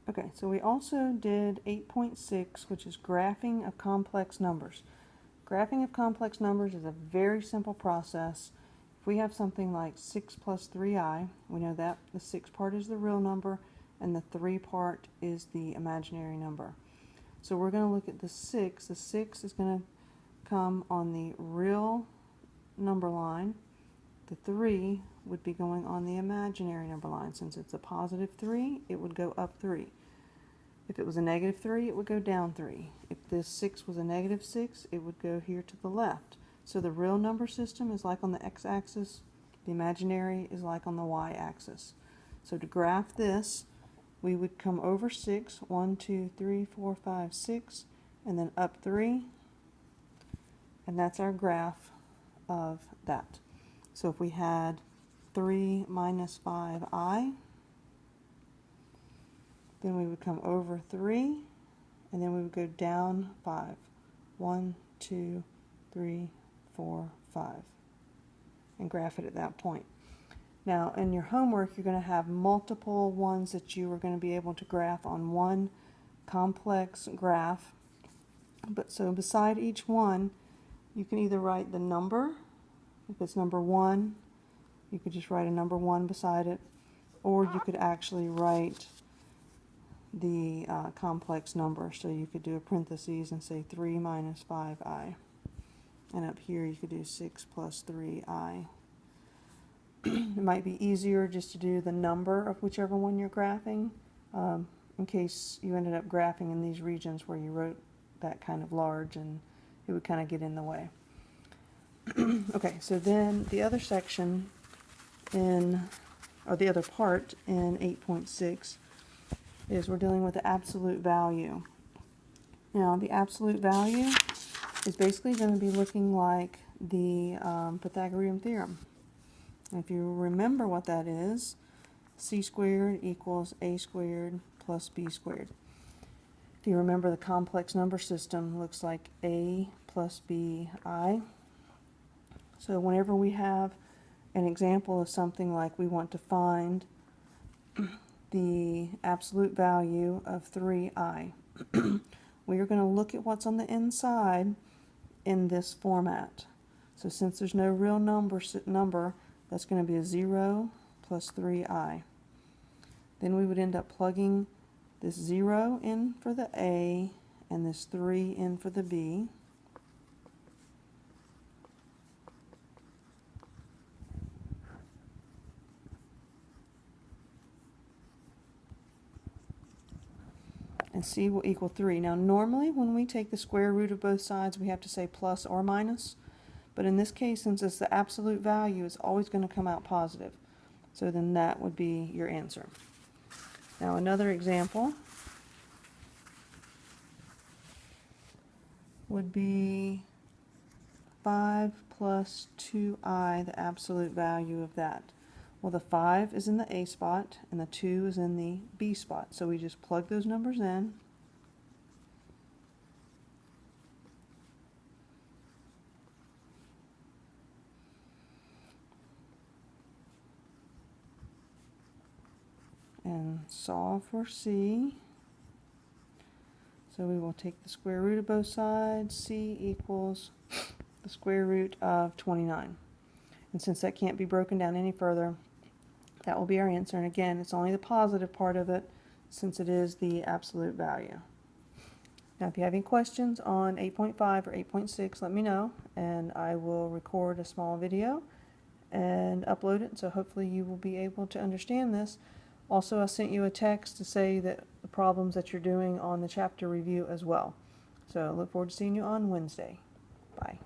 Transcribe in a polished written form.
Okay, so we also did 8.6, which is graphing of complex numbers. Graphing of complex numbers is a very simple process. If we have something like 6 plus 3i, we know that the 6 part is the real number and the 3 part is the imaginary number. So we're going to look at the 6. The 6 is going to come on the real number line. The 3 would be going on the imaginary number line. Since it's a positive 3, it would go up 3. If it was a negative 3, it would go down 3. If this 6 was a negative 6, it would go here to the left. So the real number system is like on the x-axis. The imaginary is like on the y-axis. So to graph this, we would come over 6, 1, 2, 3, 4, 5, 6, and then up 3. And that's our graph of that. So if we had 3 minus 5i, then we would come over 3, and then we would go down 5. 1, 2, 3, 4, 5, and graph it at that point. Now, in your homework, you're going to have multiple ones that you are going to be able to graph on one complex graph. But so beside each one, you can either write the number. If it's number 1, you could just write a number 1 beside it, or you could actually write the complex number. So you could do a parentheses and say 3 minus 5i. And up here you could do 6 plus 3i. It might be easier just to do the number of whichever one you're graphing, in case you ended up graphing in these regions where you wrote that kind of large and it would kind of get in the way. Okay, so then the other section or the other part in 8.6 is we're dealing with the absolute value. Now, the absolute value is basically going to be looking like the Pythagorean theorem. And if you remember what that is, c squared equals a squared plus b squared. If you remember, the complex number system looks like a plus bi. So whenever we have an example of something like we want to find the absolute value of 3i, we are going to look at what's on the inside in this format. So since there's no real number, that's going to be a 0 plus 3i. Then we would end up plugging this 0 in for the a and this 3 in for the b. And c will equal 3. Now normally when we take the square root of both sides, we have to say plus or minus. But in this case, since it's the absolute value, it's always going to come out positive. So then that would be your answer. Now another example would be 5 plus 2i, the absolute value of that. Well, the 5 is in the a spot and the 2 is in the b spot. So we just plug those numbers in. And solve for c. So we will take the square root of both sides. C equals the square root of 29. And since that can't be broken down any further, that will be our answer. And again, it's only the positive part of it since it is the absolute value. Now, if you have any questions on 8.5 or 8.6, let me know, and I will record a small video and upload it, so hopefully you will be able to understand this. Also, I sent you a text to say that the problems that you're doing on the chapter review as well. So I look forward to seeing you on Wednesday. Bye.